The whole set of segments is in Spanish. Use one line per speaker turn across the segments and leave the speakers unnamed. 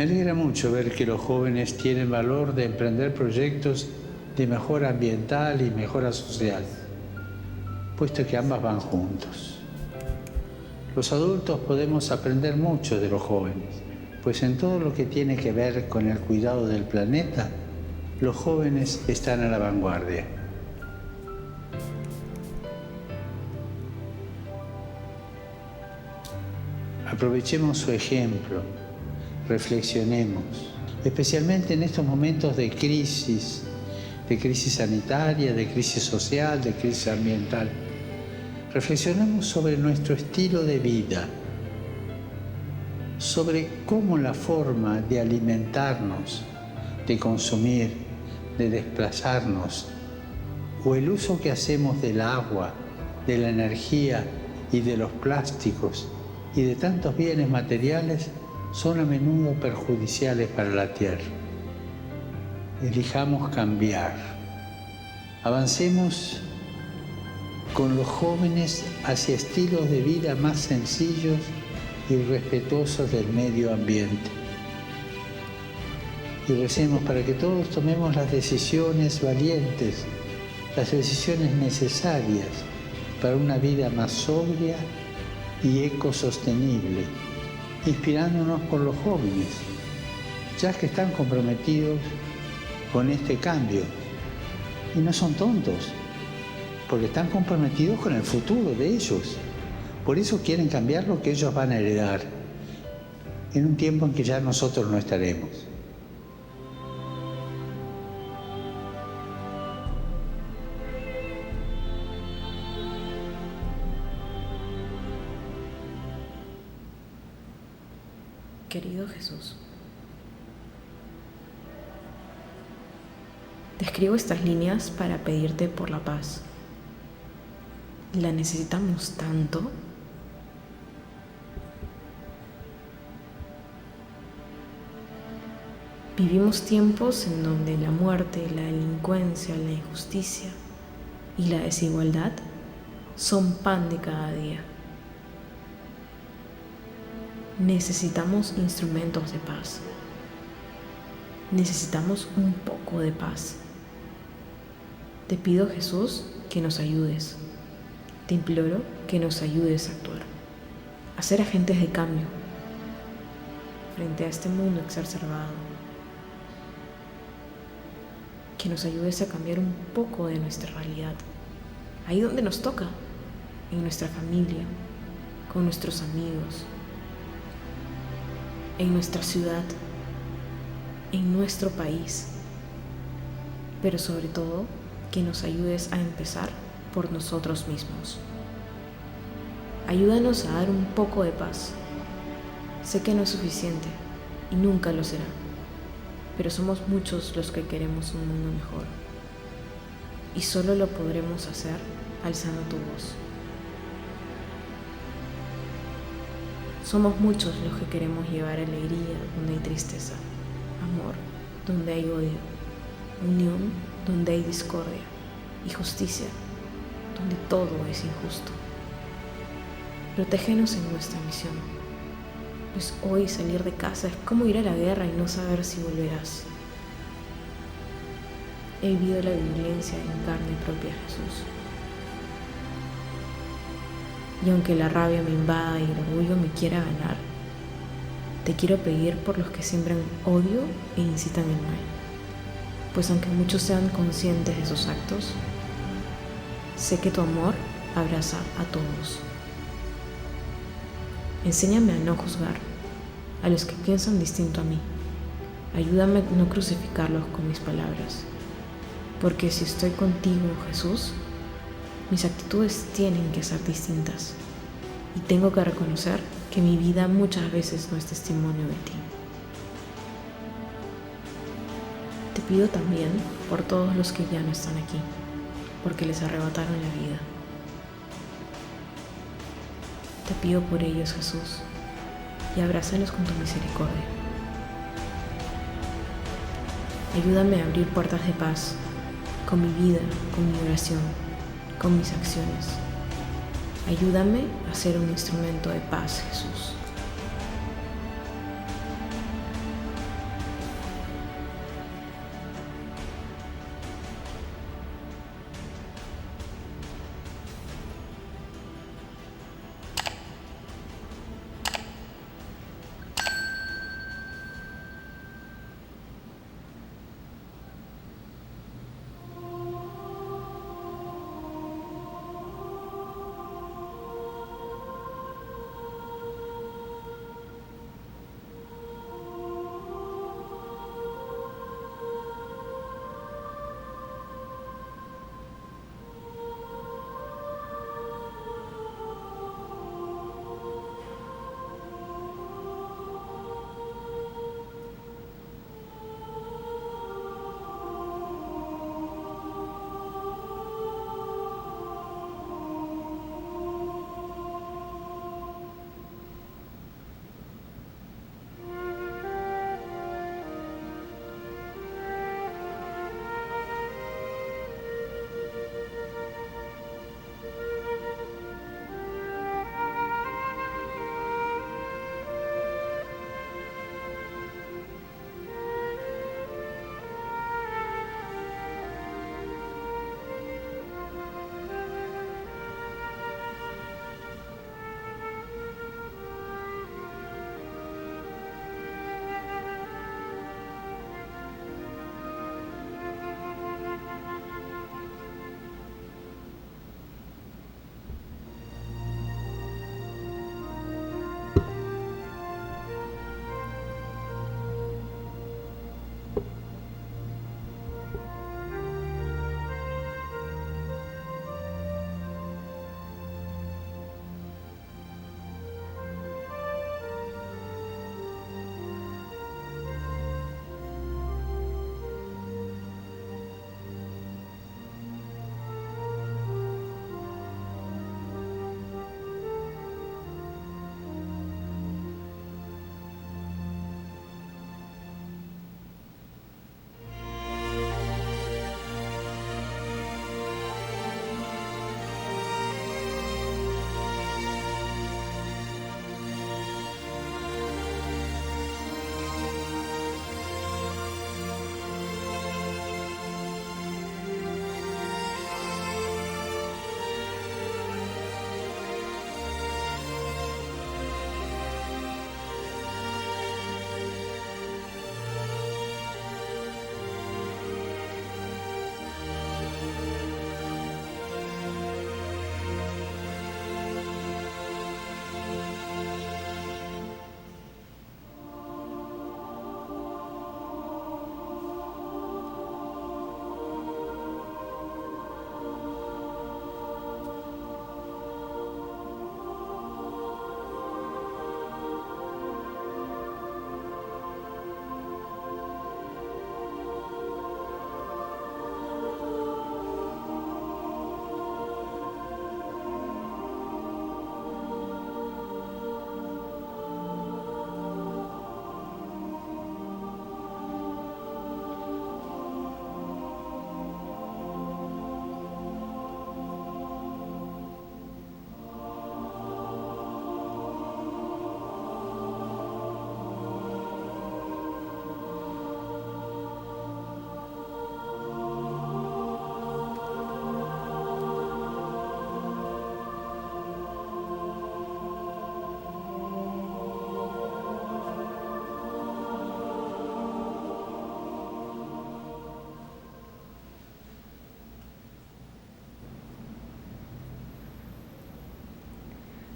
Me alegra mucho ver que los jóvenes tienen valor de emprender proyectos de mejora ambiental y mejora social, puesto que ambas van juntos. Los adultos podemos aprender mucho de los jóvenes, pues en todo lo que tiene que ver con el cuidado del planeta, los jóvenes están a la vanguardia. Aprovechemos su ejemplo, reflexionemos, especialmente en estos momentos de crisis sanitaria, de crisis social, de crisis ambiental. Reflexionemos sobre nuestro estilo de vida, sobre cómo la forma de alimentarnos, de consumir, de desplazarnos, o el uso que hacemos del agua, de la energía y de los plásticos y de tantos bienes materiales son a menudo perjudiciales para la Tierra. Elijamos cambiar. Avancemos con los jóvenes hacia estilos de vida más sencillos y respetuosos del medio ambiente. Y recemos para que todos tomemos las decisiones valientes, las decisiones necesarias para una vida más sobria y ecosostenible, inspirándonos por los jóvenes, ya que están comprometidos con este cambio. Y no son tontos, porque están comprometidos con el futuro de ellos. Por eso quieren cambiar lo que ellos van a heredar, en un tiempo en que ya nosotros no estaremos.
Querido Jesús, te escribo estas líneas para pedirte por la paz. La necesitamos tanto. Vivimos tiempos en donde la muerte, la delincuencia, la injusticia y la desigualdad son pan de cada día. Necesitamos instrumentos de paz. Necesitamos un poco de paz. Te pido, Jesús, que nos ayudes. Te imploro que nos ayudes a actuar, a ser agentes de cambio frente a este mundo exacerbado. Que nos ayudes a cambiar un poco de nuestra realidad, ahí donde nos toca, en nuestra familia, con nuestros amigos, en nuestra ciudad, en nuestro país, pero sobre todo que nos ayudes a empezar por nosotros mismos. Ayúdanos a dar un poco de paz. Sé que no es suficiente y nunca lo será, pero somos muchos los que queremos un mundo mejor y solo lo podremos hacer alzando tu voz. Somos muchos los que queremos llevar alegría donde hay tristeza, amor donde hay odio, unión donde hay discordia y justicia donde todo es injusto. Protégenos en nuestra misión, pues hoy salir de casa es como ir a la guerra y no saber si volverás. He vivido la violencia en carne propia, Jesús. Y aunque la rabia me invada y el orgullo me quiera ganar, te quiero pedir por los que siembran odio e incitan el mal. Pues aunque muchos sean conscientes de sus actos, sé que tu amor abraza a todos. Enséñame a no juzgar a los que piensan distinto a mí. Ayúdame a no crucificarlos con mis palabras. Porque si estoy contigo, Jesús, mis actitudes tienen que ser distintas. Y tengo que reconocer que mi vida muchas veces no es testimonio de ti. Te pido también por todos los que ya no están aquí, porque les arrebataron la vida. Te pido por ellos, Jesús, y abrázalos con tu misericordia. Ayúdame a abrir puertas de paz con mi vida, con mi oración, con mis acciones. Ayúdame a ser un instrumento de paz, Jesús.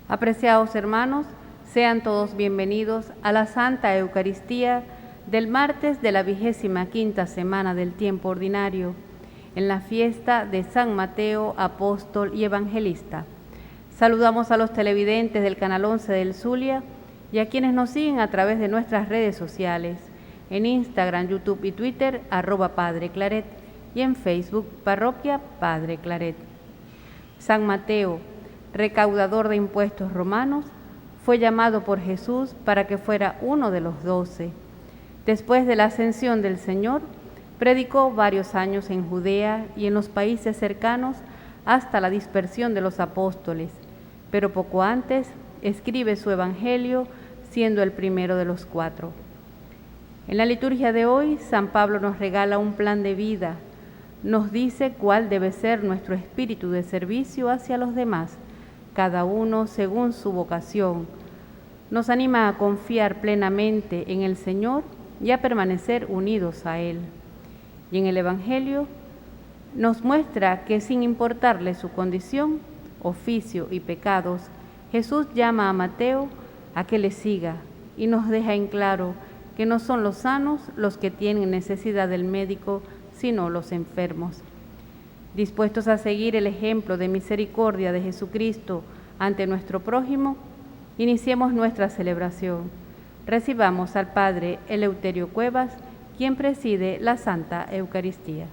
Apreciados hermanos, sean todos bienvenidos a la Santa Eucaristía del martes de la 25ª semana del tiempo ordinario, en la fiesta de San Mateo, apóstol y evangelista. Saludamos a los televidentes del Canal 11 del Zulia y a quienes nos siguen a través de nuestras redes sociales, en Instagram, YouTube y Twitter, @Padre Claret, y en Facebook, Parroquia Padre Claret. San Mateo, recaudador de impuestos romanos, fue llamado por Jesús para que fuera uno de los 12. Después de la ascensión del Señor, predicó varios años en Judea y en los países cercanos hasta la dispersión de los apóstoles, pero poco antes escribe su Evangelio, siendo el primero de los 4. En la liturgia de hoy, San Pablo nos regala un plan de vida, nos dice cuál debe ser nuestro espíritu de servicio hacia los demás, cada uno según su vocación. Nos anima a confiar plenamente en el Señor y a permanecer unidos a Él. Y en el Evangelio nos muestra que sin importarle su condición, oficio y pecados, Jesús llama a Mateo a que le siga y nos deja en claro que no son los sanos los que tienen necesidad del médico, sino los enfermos. Dispuestos a seguir el ejemplo de misericordia de Jesucristo ante nuestro prójimo, iniciemos nuestra celebración. Recibamos al Padre Eleuterio Cuevas, quien preside la Santa Eucaristía.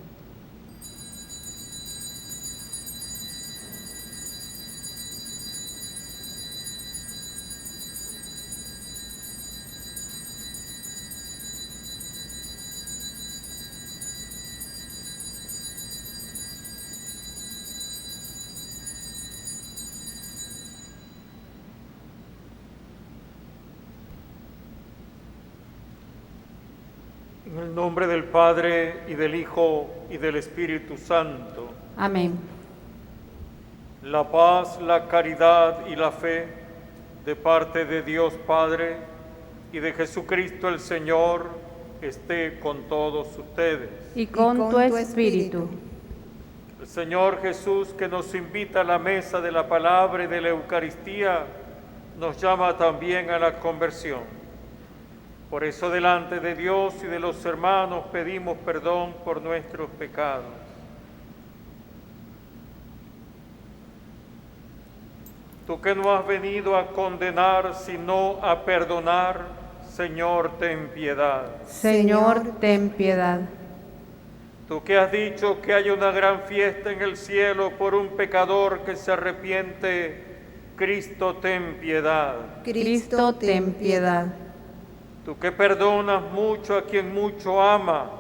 En el nombre del Padre, y del Hijo, y del Espíritu Santo.
Amén.
La paz, la caridad y la fe de parte de Dios Padre y de Jesucristo el Señor esté con todos ustedes.
Y con tu espíritu.
El Señor Jesús, que nos invita a la mesa de la palabra y de la Eucaristía, nos llama también a la conversión. Por eso delante de Dios y de los hermanos pedimos perdón por nuestros pecados. Tú que no has venido a condenar, sino a perdonar, Señor, ten piedad.
Señor, ten piedad.
Tú que has dicho que hay una gran fiesta en el cielo por un pecador que se arrepiente, Cristo, ten piedad.
Cristo, ten piedad.
Tú que perdonas mucho a quien mucho ama,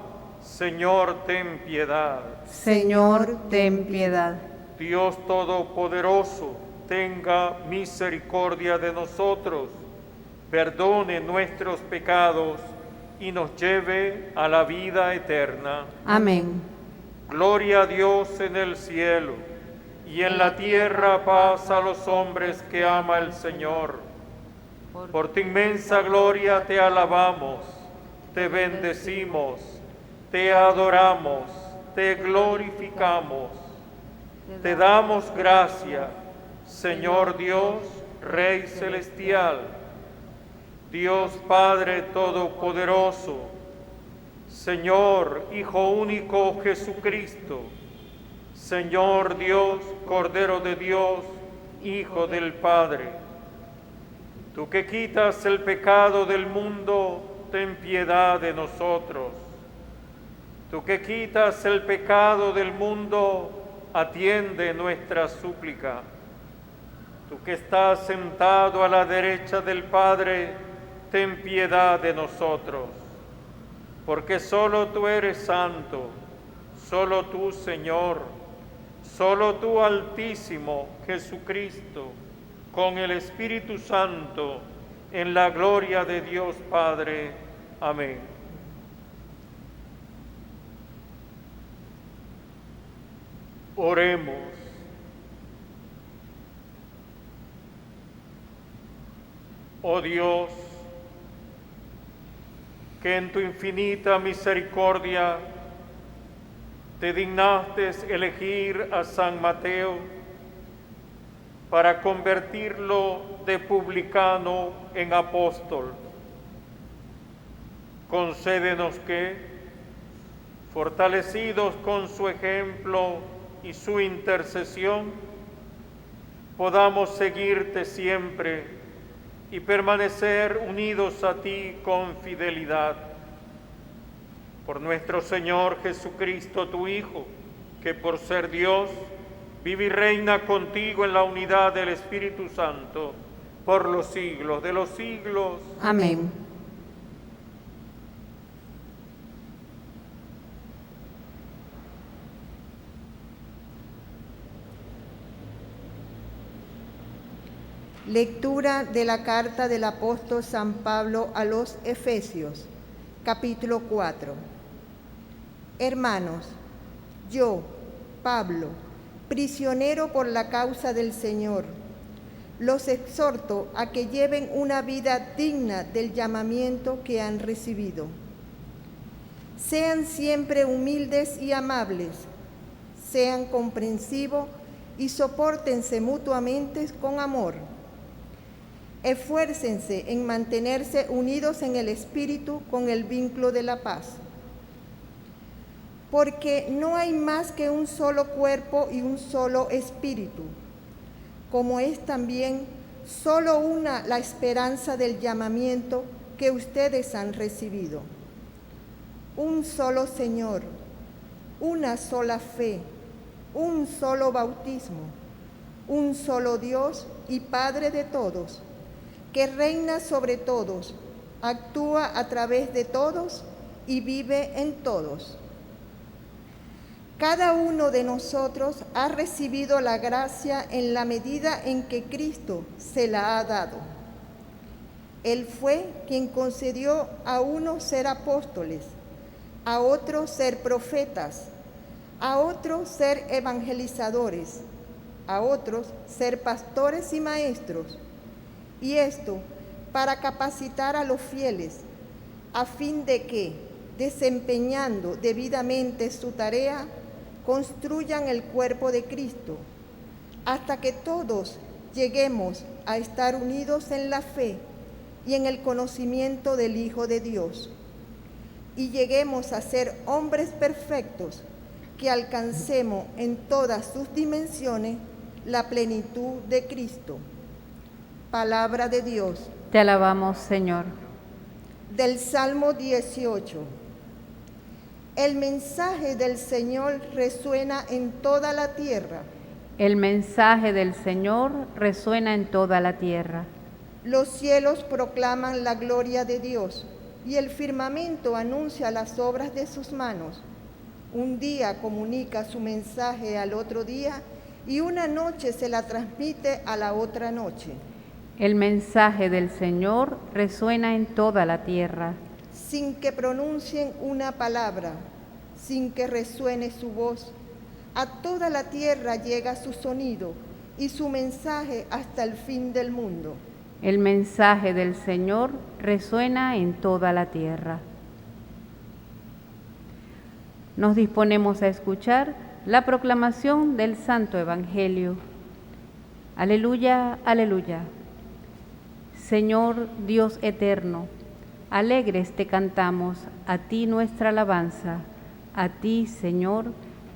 Señor, ten piedad.
Señor, ten piedad.
Dios Todopoderoso, tenga misericordia de nosotros, perdone nuestros pecados y nos lleve a la vida eterna.
Amén.
Gloria a Dios en el cielo, y en la tierra paz a los hombres que ama el Señor. Por tu inmensa gloria te alabamos, te bendecimos, te adoramos, te glorificamos. Te damos gracias, Señor Dios, Rey celestial, Dios Padre todopoderoso, Señor Hijo único Jesucristo, Señor Dios, Cordero de Dios, Hijo del Padre. Tú que quitas el pecado del mundo, ten piedad de nosotros. Tú que quitas el pecado del mundo, atiende nuestra súplica. Tú que estás sentado a la derecha del Padre, ten piedad de nosotros. Porque solo tú eres santo, solo tú, Señor, solo tú, Altísimo Jesucristo, con el Espíritu Santo, en la gloria de Dios Padre. Amén. Oremos. Oh Dios, que en tu infinita misericordia te dignaste elegir a San Mateo para convertirlo de publicano en apóstol. Concédenos que, fortalecidos con su ejemplo y su intercesión, podamos seguirte siempre y permanecer unidos a ti con fidelidad. Por nuestro Señor Jesucristo, tu Hijo, que por ser Dios, vive y reina contigo en la unidad del Espíritu Santo, por los siglos de los siglos.
Amén.
Lectura de la carta del apóstol San Pablo a los Efesios, capítulo 4. Hermanos, yo, Pablo, prisionero por la causa del Señor, los exhorto a que lleven una vida digna del llamamiento que han recibido. Sean siempre humildes y amables, sean comprensivos y sopórtense mutuamente con amor. Esfuércense en mantenerse unidos en el Espíritu con el vínculo de la paz. Porque no hay más que un solo cuerpo y un solo espíritu, como es también solo una la esperanza del llamamiento que ustedes han recibido. Un solo Señor, una sola fe, un solo bautismo, un solo Dios y Padre de todos, que reina sobre todos, actúa a través de todos y vive en todos. Cada uno de nosotros ha recibido la gracia en la medida en que Cristo se la ha dado. Él fue quien concedió a unos ser apóstoles, a otros ser profetas, a otros ser evangelizadores, a otros ser pastores y maestros, y esto para capacitar a los fieles, a fin de que, desempeñando debidamente su tarea, construyan el cuerpo de Cristo, hasta que todos lleguemos a estar unidos en la fe y en el conocimiento del Hijo de Dios, y lleguemos a ser hombres perfectos, que alcancemos en todas sus dimensiones la plenitud de Cristo. Palabra de Dios.
Te alabamos, Señor.
Del Salmo 18. El mensaje del Señor resuena en toda la tierra.
El mensaje del Señor resuena en toda la tierra.
Los cielos proclaman la gloria de Dios, y el firmamento anuncia las obras de sus manos. Un día comunica su mensaje al otro día, y una noche se la transmite a la otra noche.
El mensaje del Señor resuena en toda la tierra.
Sin que pronuncien una palabra, sin que resuene su voz, a toda la tierra llega su sonido y su mensaje hasta el fin del mundo.
El mensaje del Señor resuena en toda la tierra. Nos disponemos a escuchar la proclamación del Santo Evangelio. Aleluya, aleluya. Señor Dios eterno, alegres te cantamos, a ti nuestra alabanza, a ti, Señor,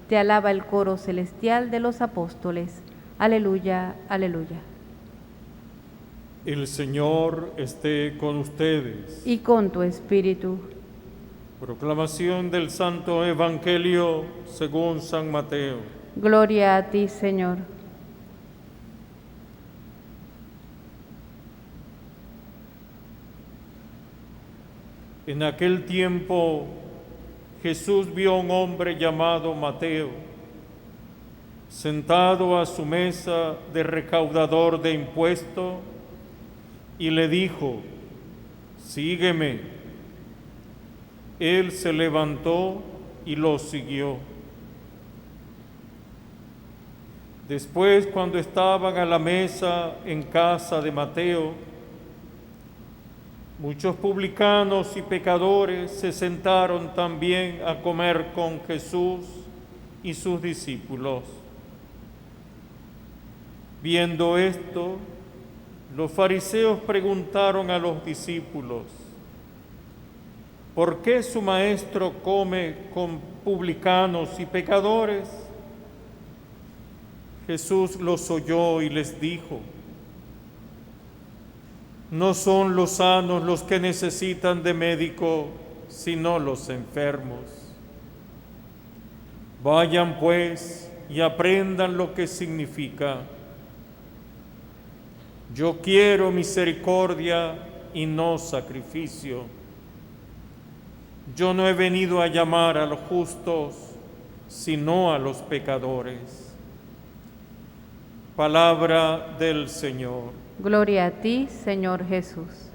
te alaba el coro celestial de los apóstoles. Aleluya, aleluya.
El Señor esté con ustedes.
Y con tu espíritu.
Proclamación del Santo Evangelio según San Mateo.
Gloria a ti, Señor.
En aquel tiempo Jesús vio a un hombre llamado Mateo, sentado a su mesa de recaudador de impuestos, y le dijo: sígueme. Él se levantó y lo siguió. Después, cuando estaban a la mesa en casa de Mateo, muchos publicanos y pecadores se sentaron también a comer con Jesús y sus discípulos. Viendo esto, los fariseos preguntaron a los discípulos: ¿por qué su maestro come con publicanos y pecadores? Jesús los oyó y les dijo: no son los sanos los que necesitan de médico, sino los enfermos. Vayan pues y aprendan lo que significa: yo quiero misericordia y no sacrificio. Yo no he venido a llamar a los justos, sino a los pecadores. Palabra del Señor.
Gloria a ti, Señor Jesús.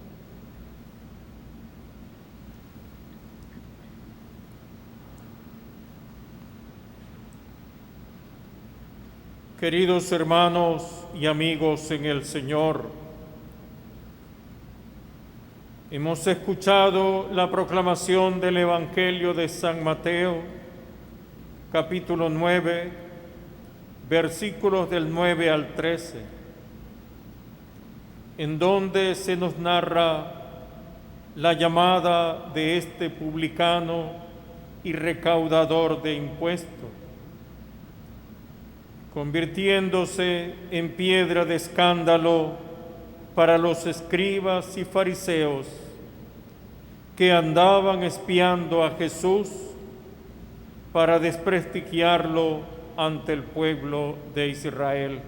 Queridos hermanos y amigos en el Señor, hemos escuchado la proclamación del Evangelio de San Mateo, capítulo 9, versículos del 9 al 13, en donde se nos narra la llamada de este publicano y recaudador de impuestos, convirtiéndose en piedra de escándalo para los escribas y fariseos que andaban espiando a Jesús para desprestigiarlo ante el pueblo de Israel.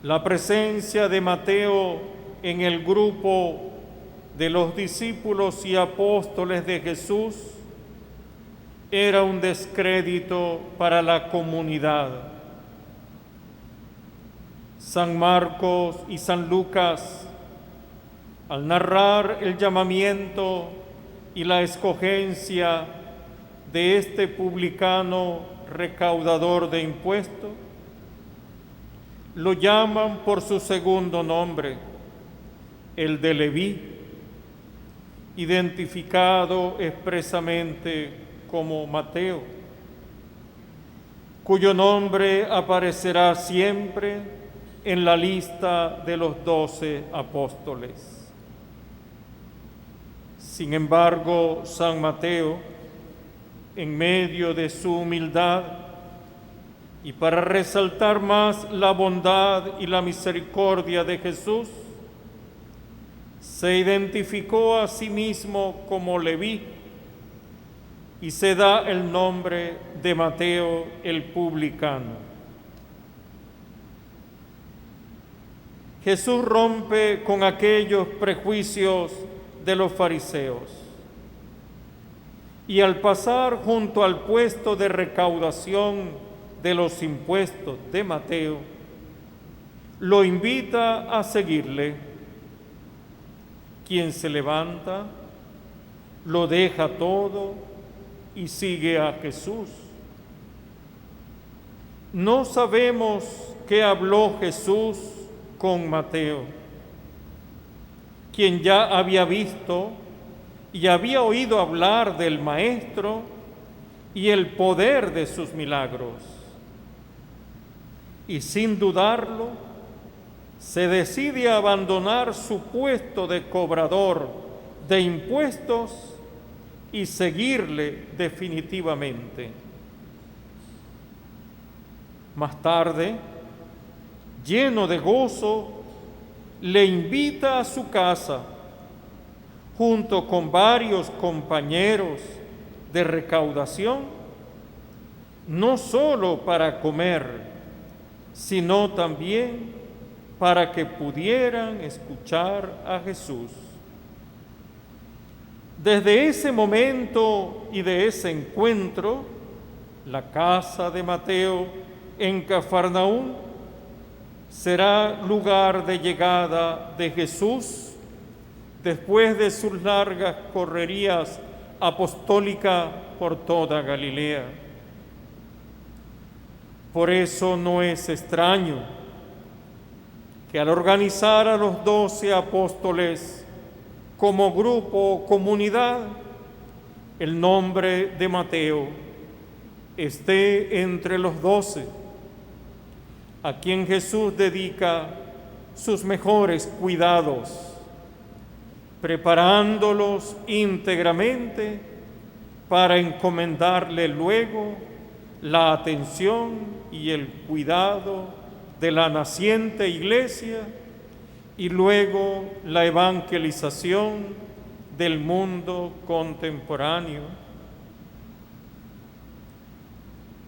La presencia de Mateo en el grupo de los discípulos y apóstoles de Jesús era un descrédito para la comunidad. San Marcos y San Lucas, al narrar el llamamiento y la escogencia de este publicano recaudador de impuestos, lo llaman por su segundo nombre, el de Leví, identificado expresamente como Mateo, cuyo nombre aparecerá siempre en la lista de los 12 apóstoles. Sin embargo, San Mateo, en medio de su humildad y para resaltar más la bondad y la misericordia de Jesús, se identificó a sí mismo como Leví y se da el nombre de Mateo el publicano. Jesús rompe con aquellos prejuicios de los fariseos y al pasar junto al puesto de recaudación de los impuestos de Mateo, lo invita a seguirle. Quien se levanta, lo deja todo y sigue a Jesús. No sabemos qué habló Jesús con Mateo, quien ya había visto y había oído hablar del Maestro y el poder de sus milagros. Y sin dudarlo, se decide a abandonar su puesto de cobrador de impuestos y seguirle definitivamente. Más tarde, lleno de gozo, le invita a su casa, junto con varios compañeros de recaudación, no solo para comer, sino también para que pudieran escuchar a Jesús. Desde ese momento y de ese encuentro, la casa de Mateo en Cafarnaúm será lugar de llegada de Jesús después de sus largas correrías apostólicas por toda Galilea. Por eso no es extraño que al organizar a los 12 apóstoles como grupo o comunidad, el nombre de Mateo esté entre los 12, a quien Jesús dedica sus mejores cuidados, preparándolos íntegramente para encomendarle luego la atención y el cuidado de la naciente iglesia y luego la evangelización del mundo contemporáneo.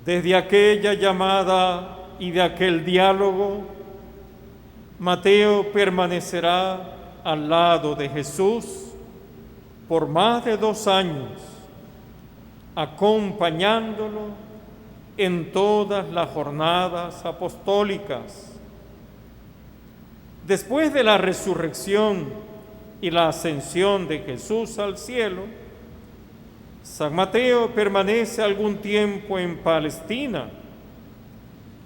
Desde aquella llamada y de aquel diálogo, Mateo permanecerá al lado de Jesús por más de 2 años, acompañándolo en todas las jornadas apostólicas. Después de la resurrección y la ascensión de Jesús al cielo, San Mateo permanece algún tiempo en Palestina,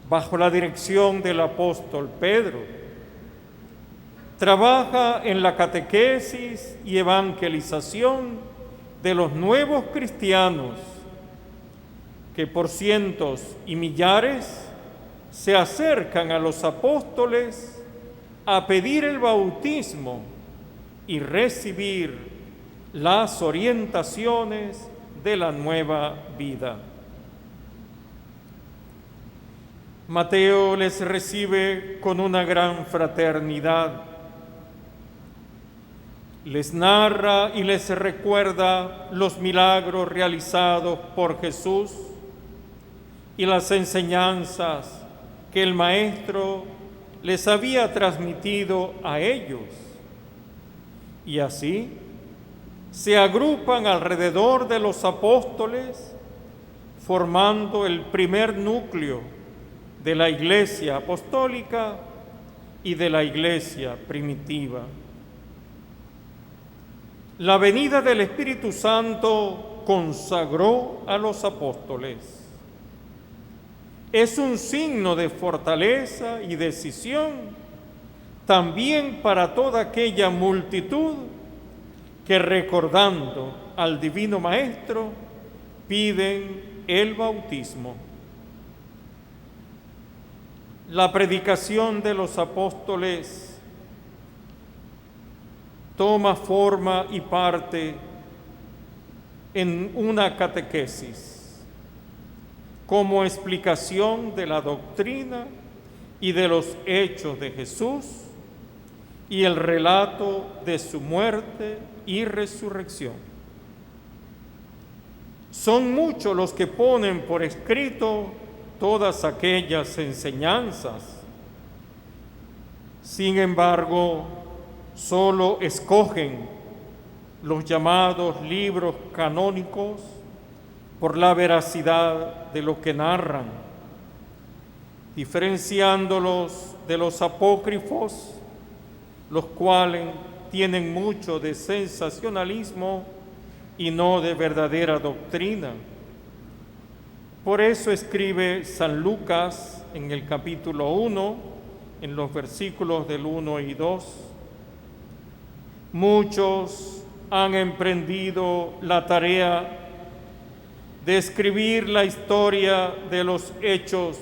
bajo la dirección del apóstol Pedro. Trabaja en la catequesis y evangelización de los nuevos cristianos, que por cientos y millares se acercan a los apóstoles a pedir el bautismo y recibir las orientaciones de la nueva vida. Mateo les recibe con una gran fraternidad. Les narra y les recuerda los milagros realizados por Jesús y las enseñanzas que el Maestro les había transmitido a ellos. Y así se agrupan alrededor de los apóstoles, formando el primer núcleo de la Iglesia apostólica y de la Iglesia primitiva. La venida del Espíritu Santo consagró a los apóstoles. Es un signo de fortaleza y decisión también para toda aquella multitud que, recordando al Divino Maestro, piden el bautismo. La predicación de los apóstoles toma forma y parte en una catequesis como explicación de la doctrina y de los hechos de Jesús y el relato de su muerte y resurrección. Son muchos los que ponen por escrito todas aquellas enseñanzas. Sin embargo, solo escogen los llamados libros canónicos por la veracidad de lo que narran, diferenciándolos de los apócrifos, los cuales tienen mucho de sensacionalismo y no de verdadera doctrina. Por eso escribe San Lucas en el capítulo 1, en los versículos del 1 y 2, muchos han emprendido la tarea de escribir la historia de los hechos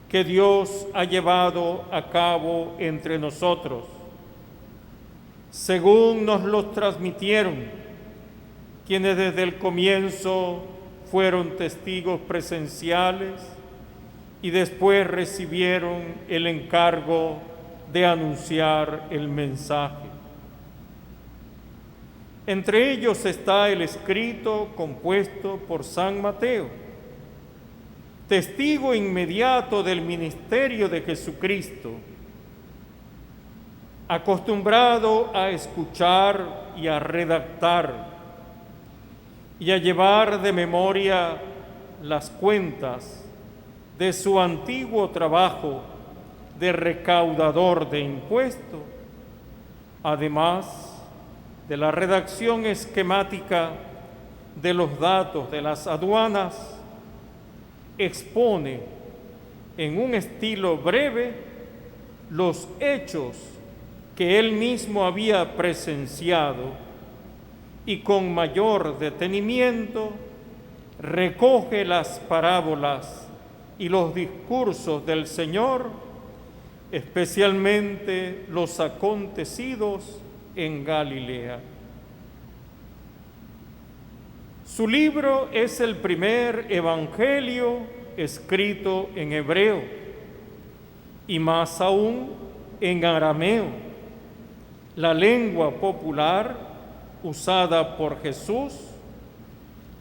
que Dios ha llevado a cabo entre nosotros, según nos los transmitieron quienes desde el comienzo fueron testigos presenciales y después recibieron el encargo de anunciar el mensaje. Entre ellos está el escrito compuesto por San Mateo, testigo inmediato del ministerio de Jesucristo, acostumbrado a escuchar y a redactar y a llevar de memoria las cuentas de su antiguo trabajo de recaudador de impuestos, además de la redacción esquemática de los datos de las aduanas, expone en un estilo breve los hechos que él mismo había presenciado y con mayor detenimiento recoge las parábolas y los discursos del Señor, especialmente los acontecidos en Galilea. Su libro es el primer evangelio escrito en hebreo y más aún en arameo, la lengua popular usada por Jesús,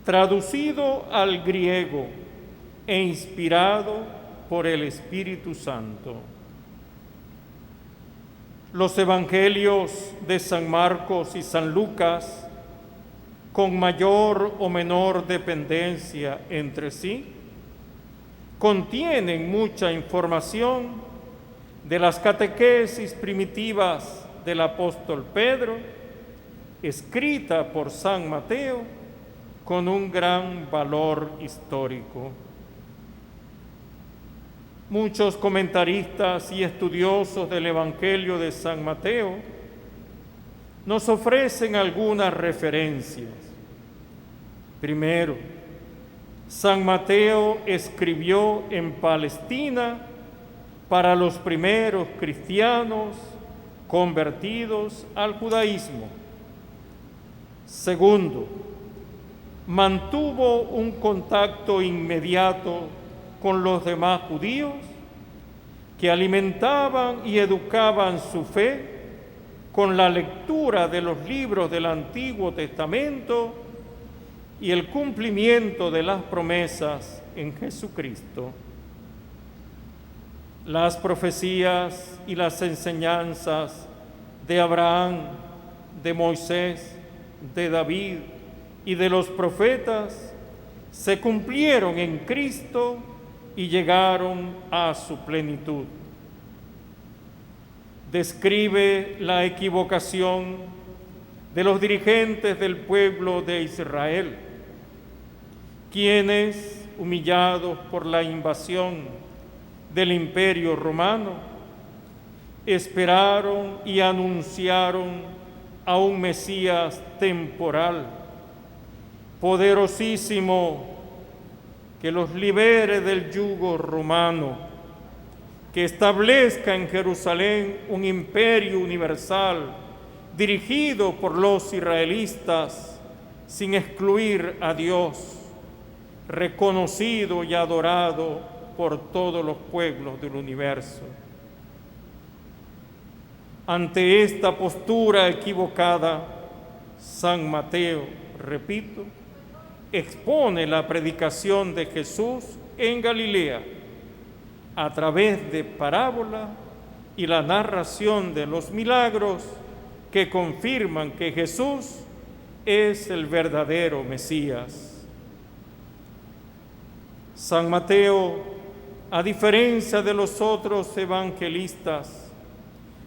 traducido al griego e inspirado por el Espíritu Santo. Los evangelios de San Marcos y San Lucas, con mayor o menor dependencia entre sí, contienen mucha información de las catequesis primitivas del apóstol Pedro, escrita por San Mateo, con un gran valor histórico. Muchos comentaristas y estudiosos del Evangelio de San Mateo nos ofrecen algunas referencias. Primero, San Mateo escribió en Palestina para los primeros cristianos convertidos al judaísmo. Segundo, mantuvo un contacto inmediato con los demás judíos que alimentaban y educaban su fe con la lectura de los libros del Antiguo Testamento y el cumplimiento de las promesas en Jesucristo. Las profecías y las enseñanzas de Abraham, de Moisés, de David y de los profetas se cumplieron en Cristo y llegaron a su plenitud. Describe la equivocación de los dirigentes del pueblo de Israel, quienes, humillados por la invasión del Imperio Romano, esperaron y anunciaron a un Mesías temporal, poderosísimo, que los libere del yugo romano, que establezca en Jerusalén un imperio universal dirigido por los israelitas sin excluir a Dios, reconocido y adorado por todos los pueblos del universo. Ante esta postura equivocada, San Mateo, repito, expone la predicación de Jesús en Galilea a través de parábola y la narración de los milagros que confirman que Jesús es el verdadero Mesías. San Mateo, a diferencia de los otros evangelistas,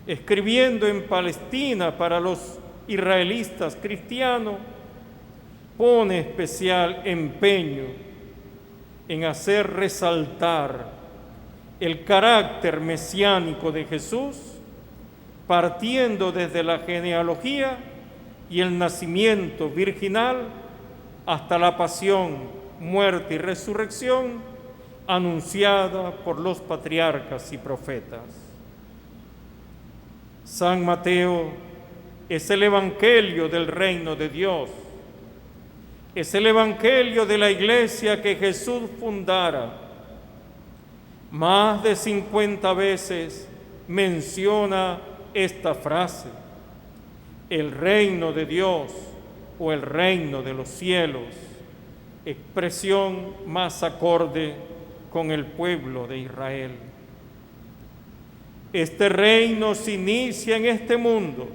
escribiendo en Palestina para los israelitas cristianos, pone especial empeño en hacer resaltar el carácter mesiánico de Jesús, partiendo desde la genealogía y el nacimiento virginal hasta la pasión, muerte y resurrección anunciada por los patriarcas y profetas. San Mateo es el evangelio del reino de Dios. Es el evangelio de la iglesia que Jesús fundara. Más de 50 veces menciona esta frase: el reino de Dios o el reino de los cielos, expresión más acorde con el pueblo de Israel. Este reino se inicia en este mundo,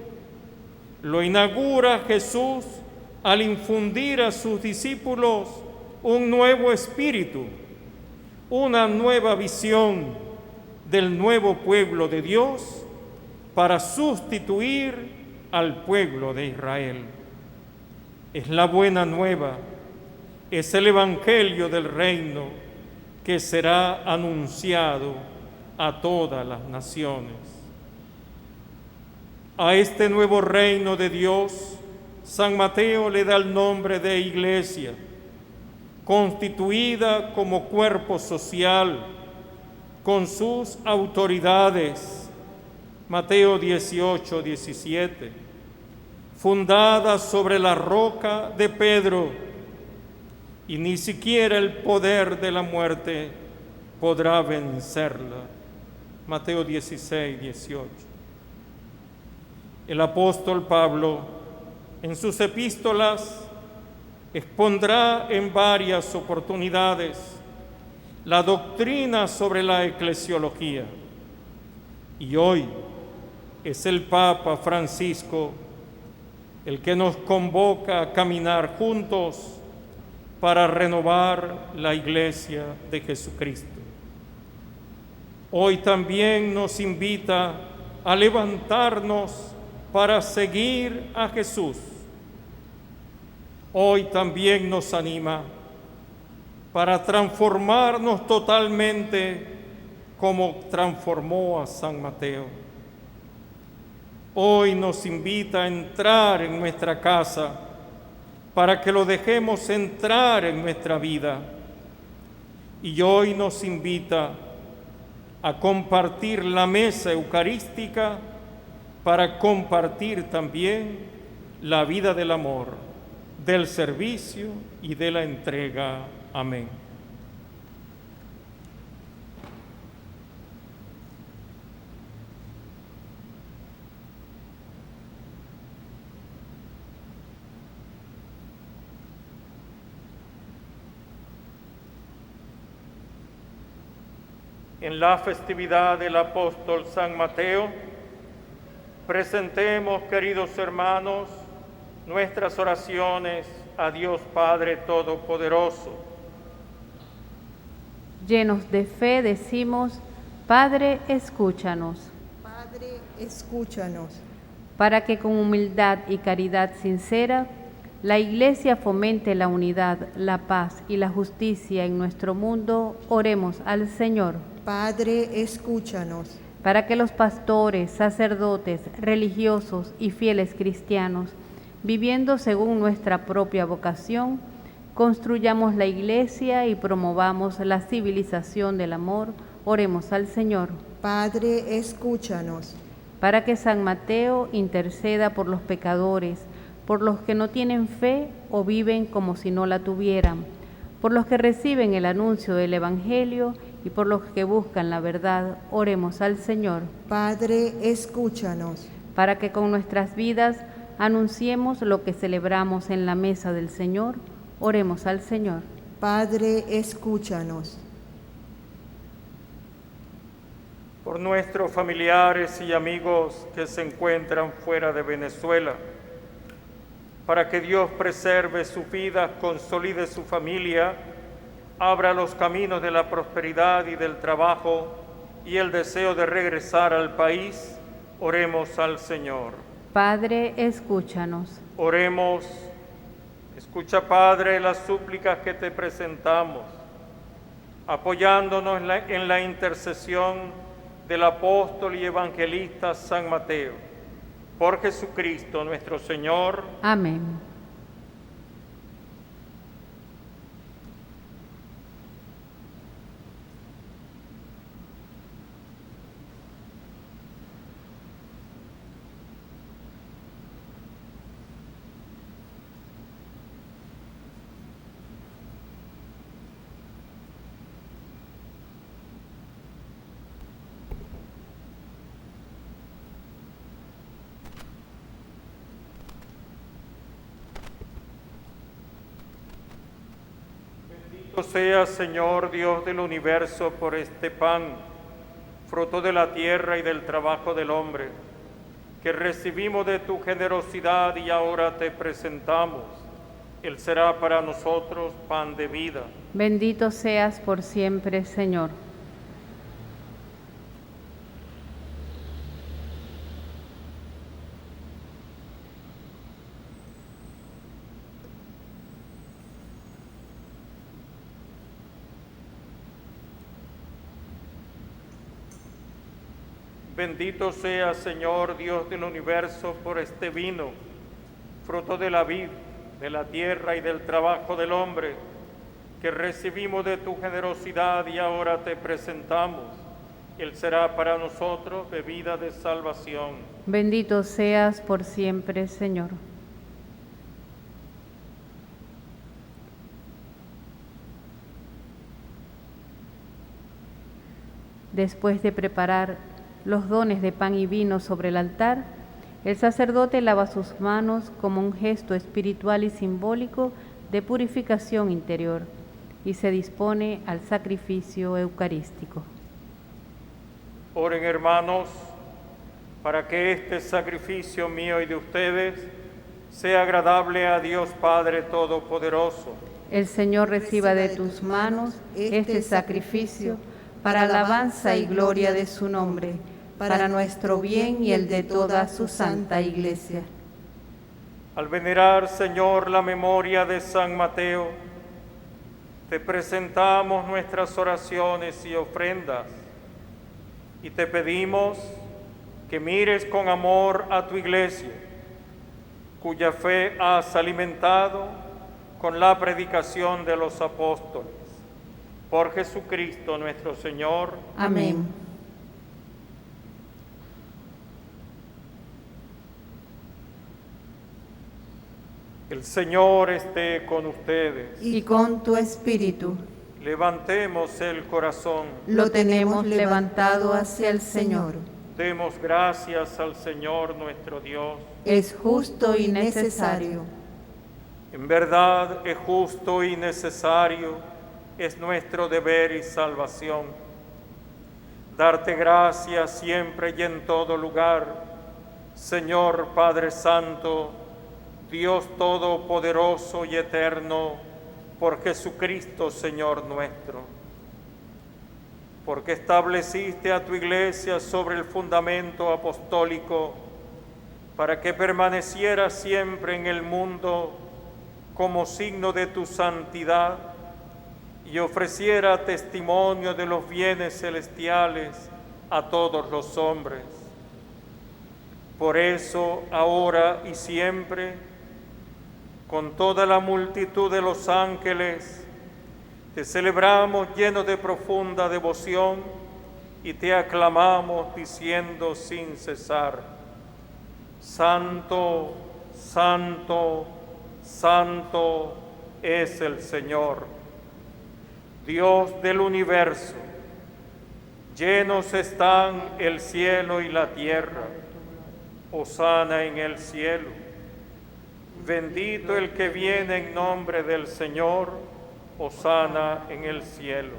lo inaugura Jesús al infundir a sus discípulos un nuevo espíritu, una nueva visión del nuevo pueblo de Dios para sustituir al pueblo de Israel. Es la buena nueva, es el evangelio del reino que será anunciado a todas las naciones. A este nuevo reino de Dios, San Mateo le da el nombre de iglesia, constituida como cuerpo social, con sus autoridades, Mateo 18, 17, fundada sobre la roca de Pedro, y ni siquiera el poder de la muerte podrá vencerla, Mateo 16, 18. El apóstol Pablo, en sus epístolas, expondrá en varias oportunidades la doctrina sobre la eclesiología. Y hoy es el Papa Francisco el que nos convoca a caminar juntos para renovar la Iglesia de Jesucristo. Hoy también nos invita a levantarnos para seguir a Jesús. Hoy también nos anima para transformarnos totalmente como transformó a San Mateo. Hoy nos invita a entrar en nuestra casa para que lo dejemos entrar en nuestra vida. Y hoy nos invita a compartir la mesa eucarística para compartir también la vida del amor, del servicio y de la entrega. Amén. En la festividad del apóstol San Mateo, presentemos, queridos hermanos, nuestras oraciones a Dios Padre Todopoderoso.
Llenos de fe decimos, Padre, escúchanos.
Padre, escúchanos.
Para que con humildad y caridad sincera, la Iglesia fomente la unidad, la paz y la justicia en nuestro mundo, oremos al Señor.
Padre, escúchanos.
Para que los pastores, sacerdotes, religiosos y fieles cristianos, viviendo según nuestra propia vocación, construyamos la Iglesia y promovamos la civilización del amor, oremos al Señor.
Padre, escúchanos.
Para que San Mateo interceda por los pecadores, por los que no tienen fe o viven como si no la tuvieran, por los que reciben el anuncio del Evangelio y por los que buscan la verdad, oremos al Señor.
Padre, escúchanos.
Para que con nuestras vidas anunciemos lo que celebramos en la mesa del Señor, oremos al Señor.
Padre, escúchanos.
Por nuestros familiares y amigos que se encuentran fuera de Venezuela, para que Dios preserve su vida, consolide su familia, abra los caminos de la prosperidad y del trabajo y el deseo de regresar al país, oremos al Señor.
Padre, escúchanos.
Oremos. Escucha, Padre, las súplicas que te presentamos, apoyándonos en la intercesión del apóstol y evangelista San Mateo. Por Jesucristo nuestro Señor.
Amén.
Bendito sea, Señor Dios del universo, por este pan, fruto de la tierra y del trabajo del hombre, que recibimos de tu generosidad y ahora te presentamos. Él será para nosotros pan de vida.
Bendito seas por siempre, Señor.
Bendito sea, Señor Dios del universo, por este vino, fruto de la vid, de la tierra y del trabajo del hombre, que recibimos de tu generosidad y ahora te presentamos. Él será para nosotros bebida de salvación.
Bendito seas por siempre, Señor. Después de preparar los dones de pan y vino sobre el altar, el sacerdote lava sus manos como un gesto espiritual y simbólico de purificación interior y se dispone al sacrificio eucarístico.
Oren, hermanos, para que este sacrificio mío y de ustedes sea agradable a Dios Padre Todopoderoso.
El Señor reciba de tus manos este sacrificio para alabanza y gloria de su nombre, para nuestro bien y el de toda su santa Iglesia.
Al venerar, Señor, la memoria de San Mateo, te presentamos nuestras oraciones y ofrendas y te pedimos que mires con amor a tu Iglesia, cuya fe has alimentado con la predicación de los apóstoles. Por Jesucristo nuestro Señor.
Amén.
El Señor esté con ustedes.
Y con tu espíritu.
Levantemos el corazón.
Lo tenemos levantado hacia el Señor.
Demos gracias al Señor nuestro Dios.
Es justo y necesario.
En verdad es justo y necesario, es nuestro deber y salvación. Darte gracias siempre y en todo lugar, Señor Padre Santo, Dios Todopoderoso y Eterno, por Jesucristo, Señor nuestro. Porque estableciste a tu Iglesia sobre el fundamento apostólico, para que permaneciera siempre en el mundo como signo de tu santidad y ofreciera testimonio de los bienes celestiales a todos los hombres. Por eso, ahora y siempre, con toda la multitud de los ángeles, te celebramos llenos de profunda devoción y te aclamamos diciendo sin cesar: Santo, Santo, Santo es el Señor, Dios del universo. Llenos están el cielo y la tierra. Hosana en el cielo. Bendito el que viene en nombre del Señor. Hosana en el cielo.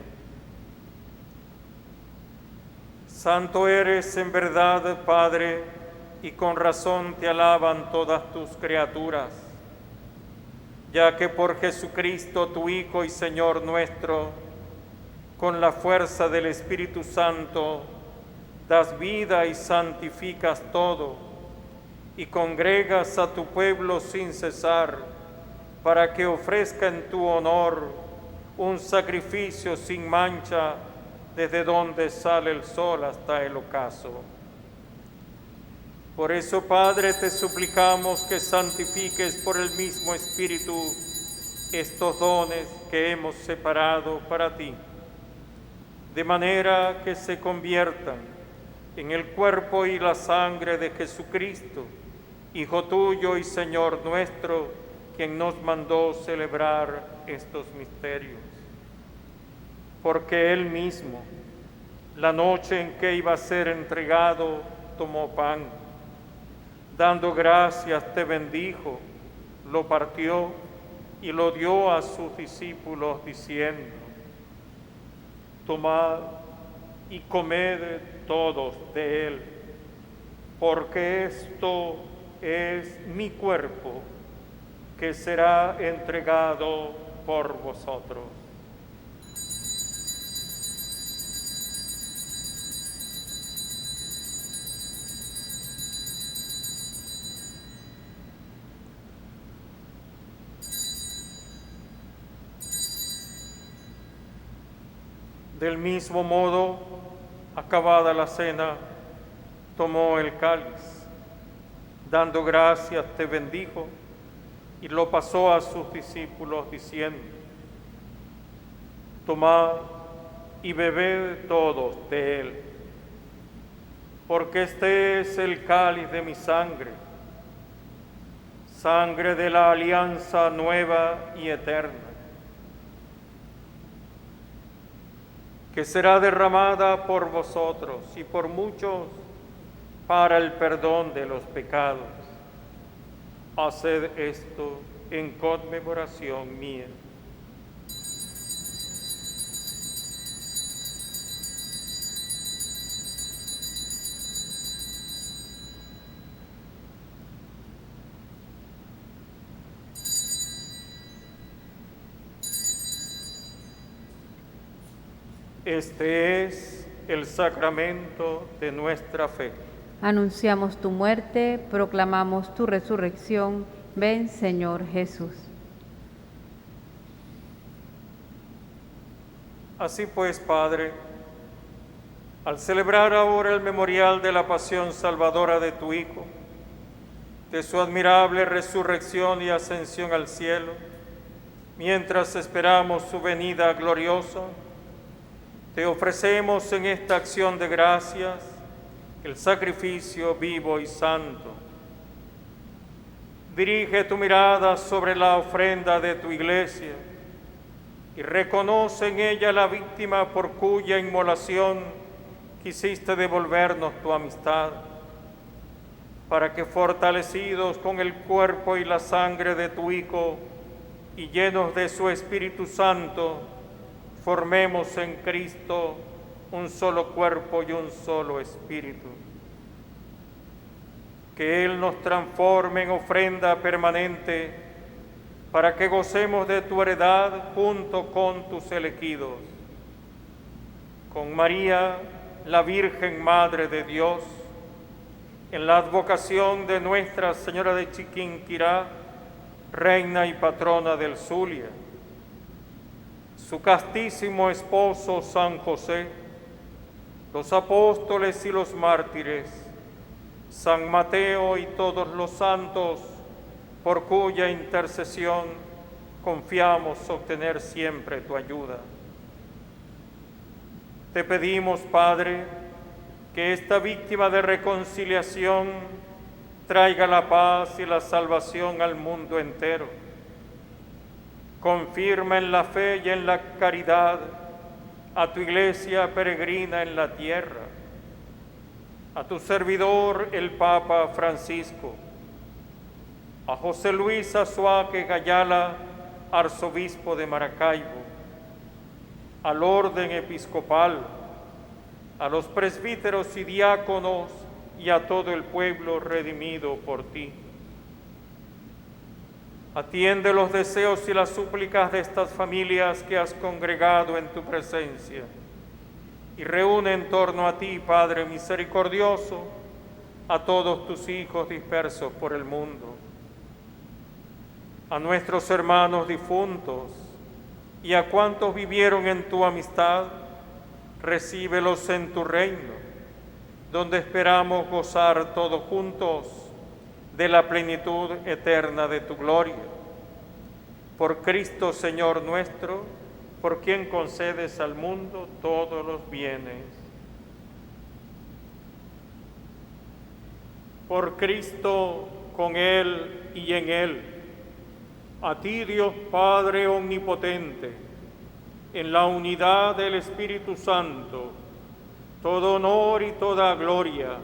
Santo eres en verdad, Padre, y con razón te alaban todas tus criaturas, ya que por Jesucristo, tu Hijo y Señor nuestro, con la fuerza del Espíritu Santo, das vida y santificas todo, y congregas a tu pueblo sin cesar, para que ofrezca en tu honor un sacrificio sin mancha, desde donde sale el sol hasta el ocaso. Por eso, Padre, te suplicamos que santifiques por el mismo Espíritu estos dones que hemos separado para ti, de manera que se conviertan en el cuerpo y la sangre de Jesucristo, Hijo tuyo y Señor nuestro, quien nos mandó celebrar estos misterios. Porque Él mismo, la noche en que iba a ser entregado, tomó pan. Dando gracias, te bendijo, lo partió y lo dio a sus discípulos, diciendo: Tomad y comed todos de él, porque esto es mi cuerpo, que será entregado por vosotros. Del mismo modo, acabada la cena, tomó el cáliz, dando gracias te bendijo y lo pasó a sus discípulos diciendo: Tomad y bebed todos de él, porque este es el cáliz de mi sangre, sangre de la alianza nueva y eterna, que será derramada por vosotros y por muchos para el perdón de los pecados. Haced esto en conmemoración mía. Este es el sacramento de nuestra fe.
Anunciamos tu muerte, proclamamos tu resurrección. Ven, Señor Jesús.
Así pues, Padre, al celebrar ahora el memorial de la pasión salvadora de tu Hijo, de su admirable resurrección y ascensión al cielo, mientras esperamos su venida gloriosa, te ofrecemos en esta acción de gracias el sacrificio vivo y santo. Dirige tu mirada sobre la ofrenda de tu iglesia y reconoce en ella la víctima por cuya inmolación quisiste devolvernos tu amistad, para que fortalecidos con el cuerpo y la sangre de tu Hijo y llenos de su Espíritu Santo, formemos en Cristo un solo cuerpo y un solo espíritu. Que Él nos transforme en ofrenda permanente para que gocemos de tu heredad junto con tus elegidos. Con María, la Virgen Madre de Dios, en la advocación de Nuestra Señora de Chiquinquirá, Reina y Patrona del Zulia, su castísimo esposo San José, los apóstoles y los mártires, San Mateo y todos los santos, por cuya intercesión confiamos obtener siempre tu ayuda. Te pedimos, Padre, que esta víctima de reconciliación traiga la paz y la salvación al mundo entero. Confirma en la fe y en la caridad a tu iglesia peregrina en la tierra, a tu servidor el Papa Francisco, a José Luis Azuaje Gayala, arzobispo de Maracaibo, al orden episcopal, a los presbíteros y diáconos y a todo el pueblo redimido por ti. Atiende los deseos y las súplicas de estas familias que has congregado en tu presencia y reúne en torno a ti, Padre misericordioso, a todos tus hijos dispersos por el mundo, a nuestros hermanos difuntos y a cuantos vivieron en tu amistad, recíbelos en tu reino, donde esperamos gozar todos juntos de la plenitud eterna de tu gloria. Por Cristo, Señor nuestro, por quien concedes al mundo todos los bienes. Por Cristo, con Él y en Él, a ti, Dios Padre omnipotente, en la unidad del Espíritu Santo, todo honor y toda gloria,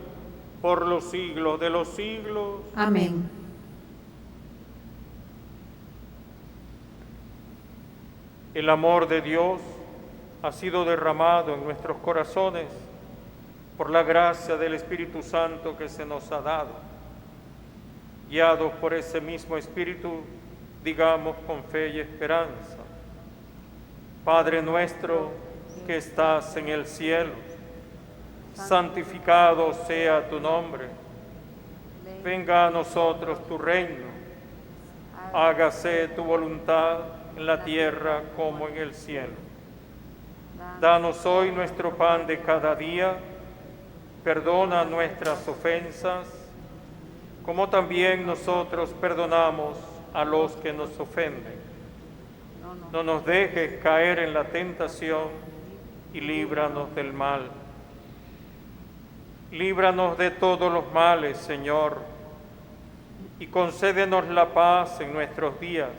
por los siglos de los siglos.
Amén.
El amor de Dios ha sido derramado en nuestros corazones por la gracia del Espíritu Santo que se nos ha dado. Guiados por ese mismo Espíritu, digamos con fe y esperanza: Padre nuestro que estás en el cielo, santificado sea tu nombre. Venga a nosotros tu reino. Hágase tu voluntad en la tierra como en el cielo. Danos hoy nuestro pan de cada día. Perdona nuestras ofensas, como también nosotros perdonamos a los que nos ofenden. No nos dejes caer en la tentación y líbranos del mal. Líbranos de todos los males, Señor, y concédenos la paz en nuestros días,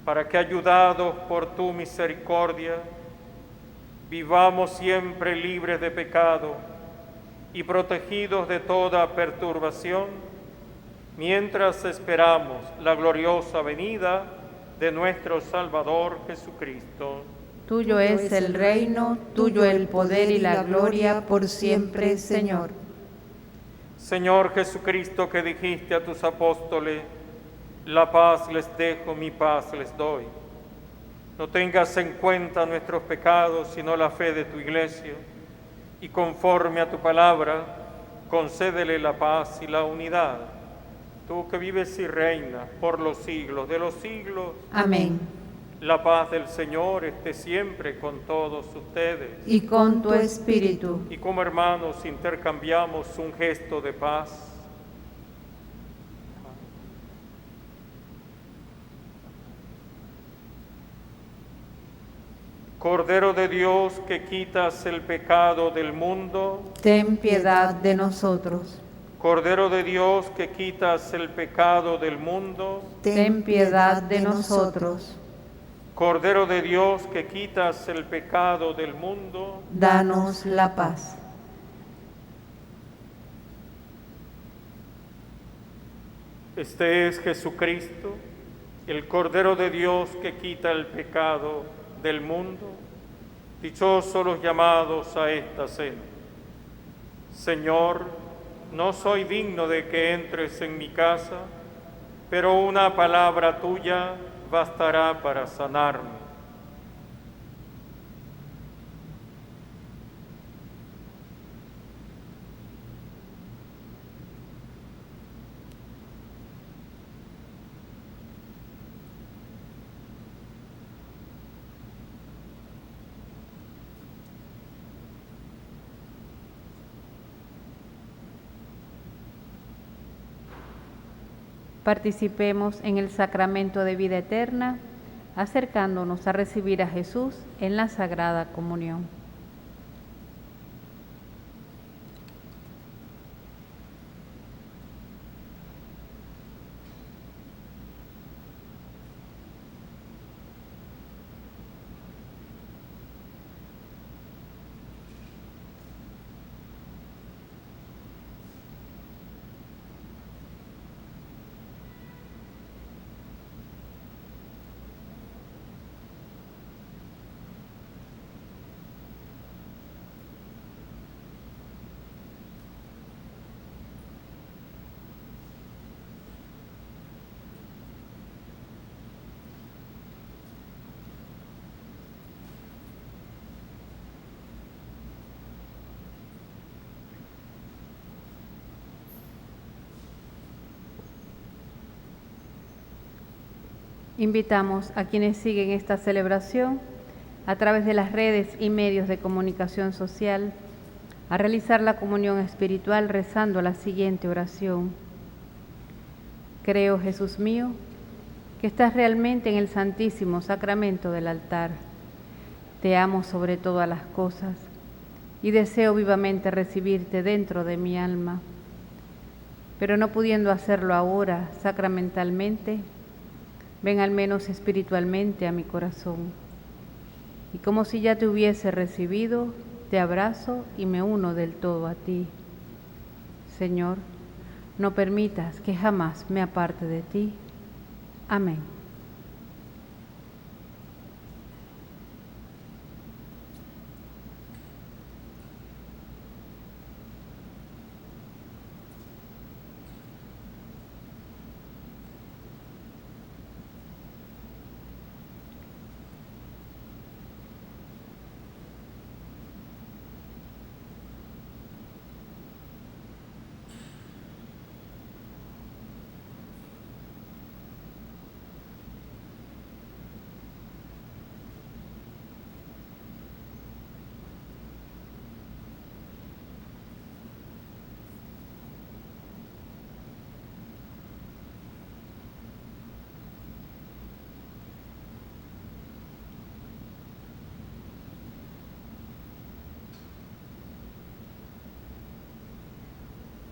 para que, ayudados por tu misericordia, vivamos siempre libres de pecado y protegidos de toda perturbación, mientras esperamos la gloriosa venida de nuestro Salvador Jesucristo.
Tuyo es el reino, tuyo el poder y la gloria por siempre, Señor.
Señor Jesucristo, que dijiste a tus apóstoles, la paz les dejo, mi paz les doy. No tengas en cuenta nuestros pecados, sino la fe de tu Iglesia, y conforme a tu palabra, concédele la paz y la unidad. Tú que vives y reinas por los siglos de los siglos.
Amén.
La paz del Señor esté siempre con todos ustedes.
Y con tu espíritu.
Y como hermanos intercambiamos un gesto de paz. Cordero de Dios, que quitas el pecado del mundo,
ten piedad de nosotros.
Cordero de Dios, que quitas el pecado del mundo,
ten piedad de nosotros.
Cordero de Dios, que quitas el pecado del mundo,
danos la paz.
Este es Jesucristo, el Cordero de Dios que quita el pecado del mundo. Dichosos los llamados a esta cena. Señor, no soy digno de que entres en mi casa, pero una palabra tuya bastará para sanarme.
Participemos en el sacramento de vida eterna, acercándonos a recibir a Jesús en la Sagrada Comunión. Invitamos a quienes siguen esta celebración a través de las redes y medios de comunicación social a realizar la comunión espiritual rezando la siguiente oración. Creo, Jesús mío, que estás realmente en el Santísimo Sacramento del altar. Te amo sobre todas las cosas y deseo vivamente recibirte dentro de mi alma. Pero no pudiendo hacerlo ahora sacramentalmente, ven al menos espiritualmente a mi corazón. Y como si ya te hubiese recibido, te abrazo y me uno del todo a ti. Señor, no permitas que jamás me aparte de ti. Amén.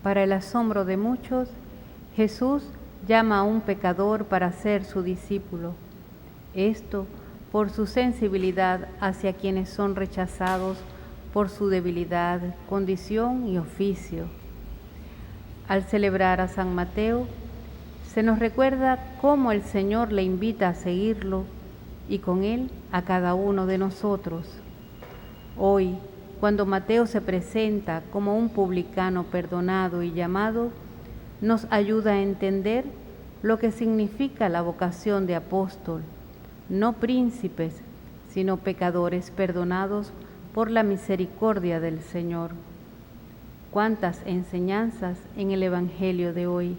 Para el asombro de muchos, Jesús llama a un pecador para ser su discípulo. Esto por su sensibilidad hacia quienes son rechazados por su debilidad, condición y oficio. Al celebrar a San Mateo, se nos recuerda cómo el Señor le invita a seguirlo y con él a cada uno de nosotros. Hoy, cuando Mateo se presenta como un publicano perdonado y llamado, nos ayuda a entender lo que significa la vocación de apóstol, no príncipes, sino pecadores perdonados por la misericordia del Señor. Cuántas enseñanzas en el Evangelio de hoy.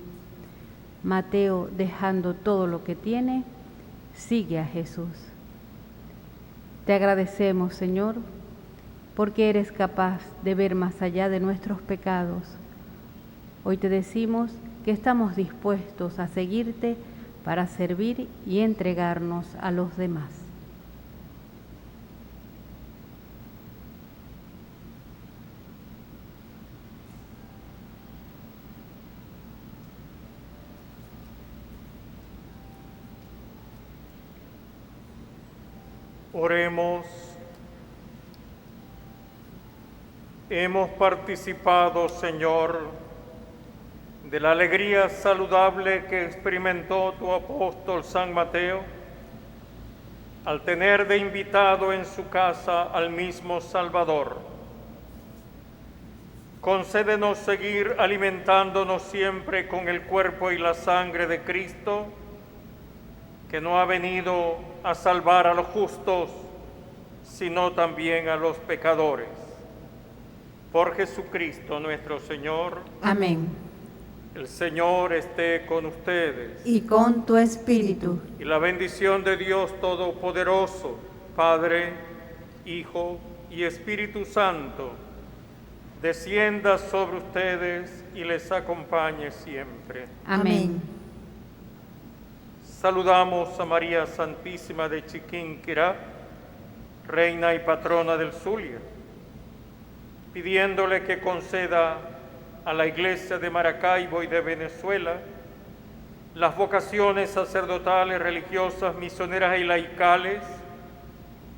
Mateo, dejando todo lo que tiene, sigue a Jesús. Te agradecemos, Señor, porque eres capaz de ver más allá de nuestros pecados. Hoy te decimos que estamos dispuestos a seguirte para servir y entregarnos a los demás.
Oremos. Hemos participado, Señor, de la alegría saludable que experimentó tu apóstol San Mateo al tener de invitado en su casa al mismo Salvador. Concédenos seguir alimentándonos siempre con el cuerpo y la sangre de Cristo, que no ha venido a salvar a los justos, sino también a los pecadores. Por Jesucristo nuestro Señor.
Amén.
El Señor esté con ustedes.
Y con tu espíritu.
Y la bendición de Dios Todopoderoso, Padre, Hijo y Espíritu Santo, descienda sobre ustedes y les acompañe siempre.
Amén.
Saludamos a María Santísima de Chiquinquirá, Reina y Patrona del Zulia, pidiéndole que conceda a la Iglesia de Maracaibo y de Venezuela las vocaciones sacerdotales, religiosas, misioneras y laicales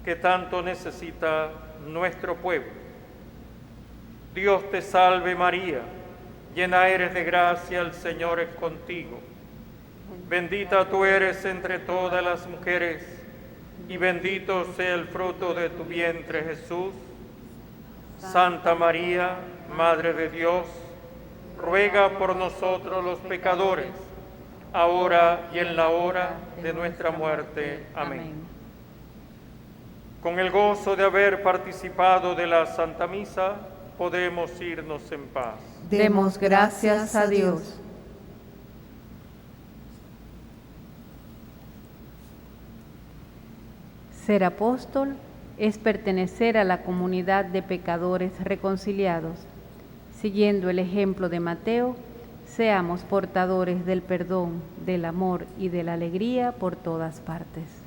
que tanto necesita nuestro pueblo. Dios te salve María, llena eres de gracia, el Señor es contigo. Bendita tú eres entre todas las mujeres, y bendito sea el fruto de tu vientre, Jesús. Santa María, Madre de Dios, ruega por nosotros los pecadores, ahora y en la hora de nuestra muerte. Amén. Con el gozo de haber participado de la Santa Misa, podemos irnos en paz.
Demos gracias a Dios.
Ser apóstol es pertenecer a la comunidad de pecadores reconciliados. Siguiendo el ejemplo de Mateo, seamos portadores del perdón, del amor y de la alegría por todas partes.